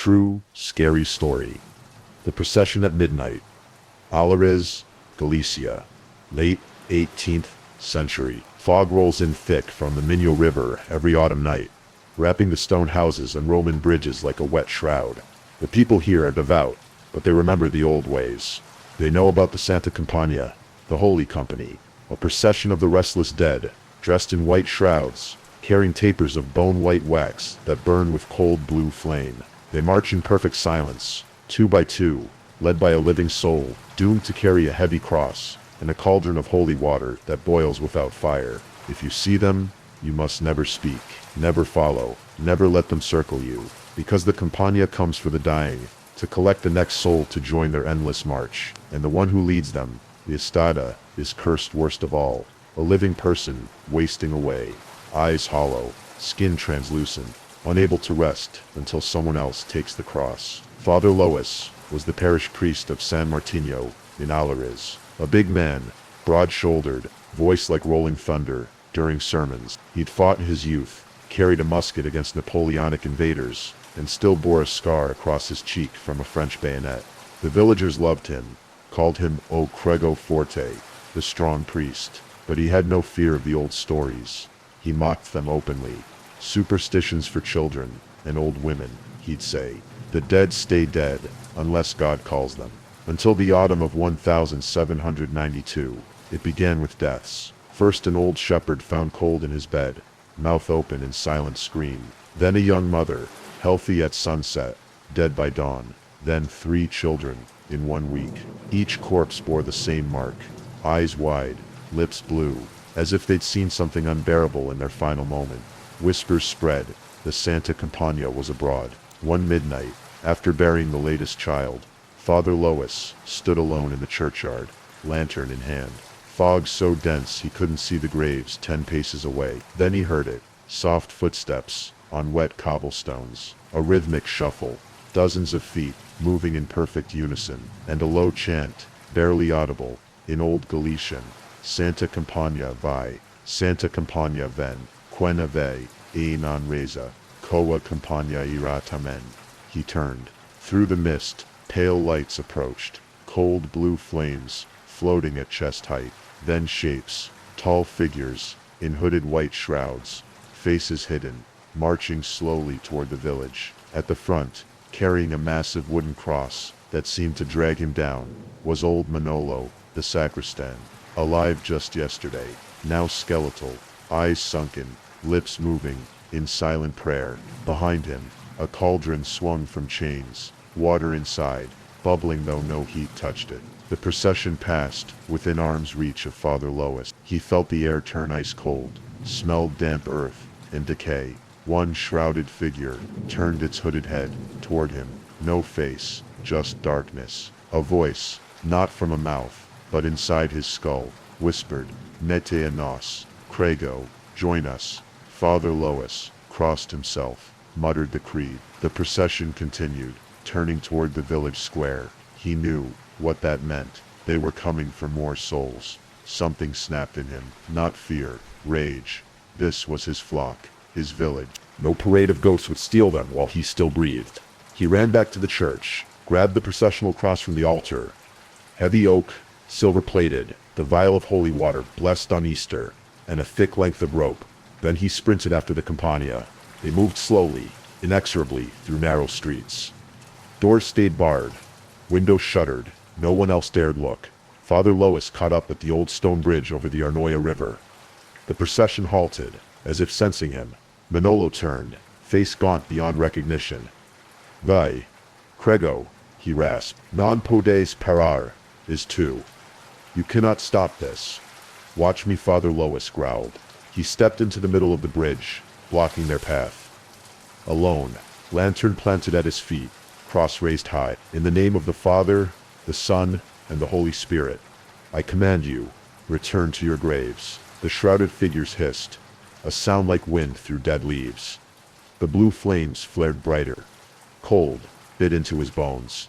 true, scary story. The Procession at Midnight. Allariz, Galicia. Late 18th century. Fog rolls in thick from the Miño River every autumn night, wrapping the stone houses and Roman bridges like a wet shroud. The people here are devout, but they remember the old ways. They know about the Santa Compaña, the Holy Company, a procession of the restless dead, dressed in white shrouds, carrying tapers of bone-white wax that burn with cold blue flame. They march in perfect silence, 2 by 2, led by a living soul, doomed to carry a heavy cross, and a cauldron of holy water that boils without fire. If you see them, you must never speak, never follow, never let them circle you, because the Campania comes for the dying, to collect the next soul to join their endless march, and the one who leads them, the Estada, is cursed worst of all, a living person, wasting away, eyes hollow, skin translucent, unable to rest until someone else takes the cross. Father Lois was the parish priest of San Martino in Allariz, a big man, broad-shouldered, voice like rolling thunder. During sermons, he'd fought in his youth, carried a musket against Napoleonic invaders, and still bore a scar across his cheek from a French bayonet. The villagers loved him, called him O Crego Forte, the strong priest, but he had no fear of the old stories. He mocked them openly. Superstitions for children and old women, he'd say. The dead stay dead, unless God calls them. Until the autumn of 1792, it began with deaths. First an old shepherd found cold in his bed, mouth open in silent scream. Then a young mother, healthy at sunset, dead by dawn. Then 3 children, in 1 week. Each corpse bore the same mark, eyes wide, lips blue, as if they'd seen something unbearable in their final moment. Whispers spread, the Santa Compaña was abroad. One midnight, after burying the latest child, Father Lois stood alone in the churchyard, lantern in hand. Fog so dense he couldn't see the graves 10 paces away. Then he heard it, soft footsteps on wet cobblestones, a rhythmic shuffle, dozens of feet moving in perfect unison, and a low chant, barely audible, in Old Galician. Santa Compaña vai, Santa Compaña ven, quena ve, e non reza, coa Compaña irá tamen. He turned. Through the mist, pale lights approached, cold blue flames, floating at chest height. Then shapes, tall figures, in hooded white shrouds, faces hidden, marching slowly toward the village. At the front, carrying a massive wooden cross that seemed to drag him down, was old Manolo, the sacristan, alive just yesterday, now skeletal, eyes sunken, lips moving, in silent prayer. Behind him, a cauldron swung from chains, water inside, bubbling though no heat touched it. The procession passed, within arm's reach of Father Lois. He felt the air turn ice cold, smelled damp earth and decay. One shrouded figure turned its hooded head toward him. No face, just darkness. A voice, not from a mouth, but inside his skull, whispered, Mete a nos, Crego, join us. Father Lois crossed himself, muttered the creed. The procession continued, turning toward the village square. He knew what that meant. They were coming for more souls. Something snapped in him, not fear, rage. This was his flock, his village. No parade of ghosts would steal them while he still breathed. He ran back to the church, grabbed the processional cross from the altar. Heavy oak, silver-plated, the vial of holy water blessed on Easter, and a thick length of rope. Then he sprinted after the Campania. They moved slowly, inexorably, through narrow streets. Doors stayed barred, windows shuttered. No one else dared look. Father Lois caught up at the old stone bridge over the Arnoia River. The procession halted, as if sensing him. Manolo turned, face gaunt beyond recognition. Vai, Crego, he rasped. Non podes parar, is 2. You cannot stop this. Watch me, Father Lois growled. He stepped into the middle of the bridge, blocking their path. Alone, lantern planted at his feet, cross raised high. In the name of the Father, the Son, and the Holy Spirit, I command you, return to your graves. The shrouded figures hissed, a sound like wind through dead leaves. The blue flames flared brighter. Cold bit into his bones.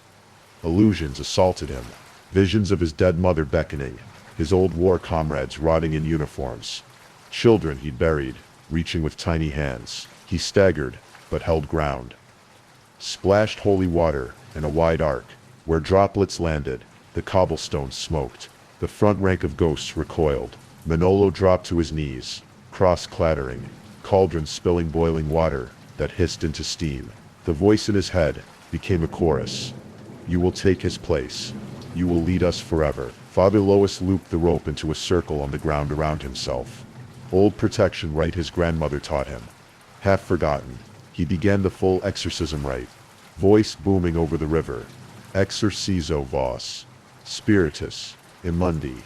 Illusions assaulted him, visions of his dead mother beckoning, his old war comrades rotting in uniforms. Children he'd buried, reaching with tiny hands. He staggered, but held ground. splashed holy water in a wide arc. Where droplets landed, the cobblestones smoked. The front rank of ghosts recoiled. Manolo dropped to his knees, cross clattering, cauldron spilling boiling water that hissed into steam. The voice in his head became a chorus. You will take his place. You will lead us forever. Father Lois looped the rope into a circle on the ground around himself. Old protection rite his grandmother taught him. Half forgotten, he began the full exorcism rite. Voice booming over the river. Exorcizo vos. Spiritus. Immundi.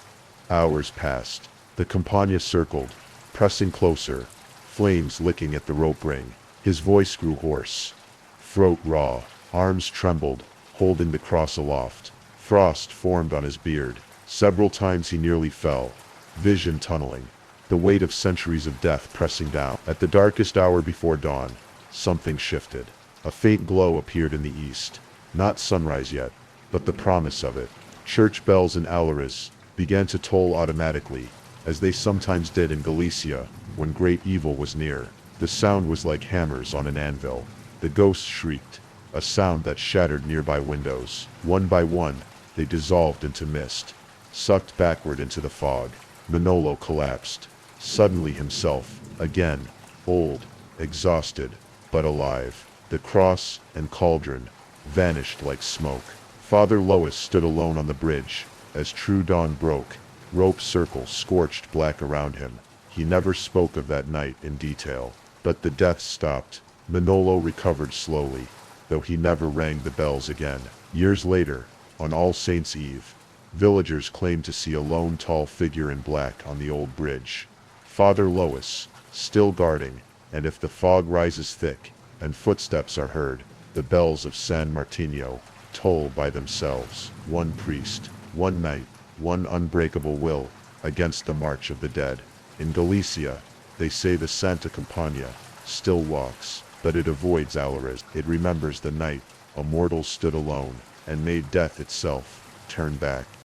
Hours passed. The Compaña circled, pressing closer, flames licking at the rope ring. His voice grew hoarse. Throat raw, arms trembled, holding the cross aloft. Frost formed on his beard. Several times he nearly fell, vision tunneling, the weight of centuries of death pressing down. At the darkest hour before dawn, something shifted. A faint glow appeared in the east. Not sunrise yet, but the promise of it. Church bells in Allariz began to toll automatically, as they sometimes did in Galicia when great evil was near. The sound was like hammers on an anvil. The ghosts shrieked, a sound that shattered nearby windows. One by one, they dissolved into mist, sucked backward into the fog. Manolo collapsed, suddenly himself, again, old, exhausted, but alive. The cross and cauldron vanished like smoke. Father Lois stood alone on the bridge, as true dawn broke. Rope circles scorched black around him. He never spoke of that night in detail, but the death stopped. Manolo recovered slowly, though he never rang the bells again. Years later, on All Saints' Eve, villagers claimed to see a lone tall figure in black on the old bridge. Father Lois, still guarding, and if the fog rises thick, and footsteps are heard, the bells of San Martino toll by themselves. One priest, one night, one unbreakable will, against the march of the dead. In Galicia, they say the Santa Compaña still walks, but it avoids Allariz. It remembers the night a mortal stood alone, and made death itself turn back.